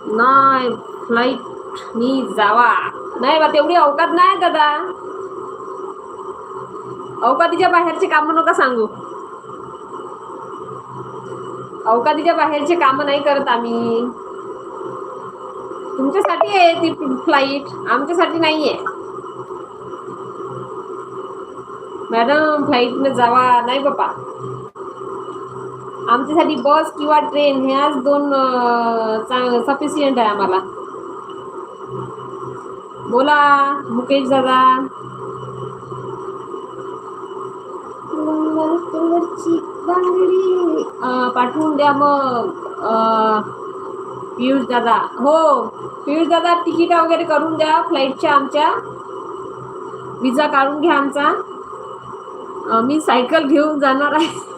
नाही, फ्लाईटनी जावा. नाही बा, तेवढी अवकात नाही दादा. अवकातीच्या बाहेरचे काम नका सांगू. अवकातीच्या बाहेरचे काम नाही करत आम्ही. तुमच्यासाठी आहे ती फ्लाईट, आमच्यासाठी नाहीये. मॅडम फ्लाईटने जावा नाही बाबा. आमच्यासाठी बस किंवा ट्रेन ह्याच दोन सफिशियंट आहे आम्हाला. बोला मुकेश दादा. कलरची बांगडी पाठवून द्या मग. पियुष दादा, हो पियुष दादा, तिकीट वगैरे करून द्या फ्लाईटच्या. आमच्या विजा काढून घ्या आमचा. मी सायकल घेऊन जाणार आहे.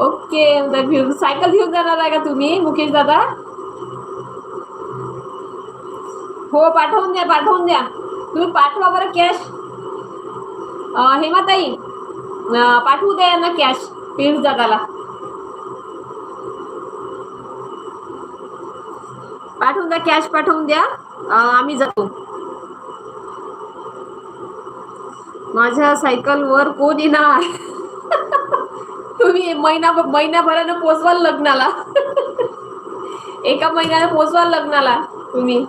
ओके, सायकल घेऊन जाणार आहे का तुम्ही मुकेश दादा? हो पाठवून द्या, पाठवून द्या. तुम्ही पाठवा बरं कॅश. हेमाताई पाठवू द्या ना कॅश पियुष दादाला. पाठवून द्या, कॅश पाठवून द्या. आम्ही जातो. माझ्या सायकलवर कोण येणार? तुम्ही महिनाभरानं पोचवाल लग्नाला. एका महिन्यानं पोचवाल लग्नाला तुम्ही.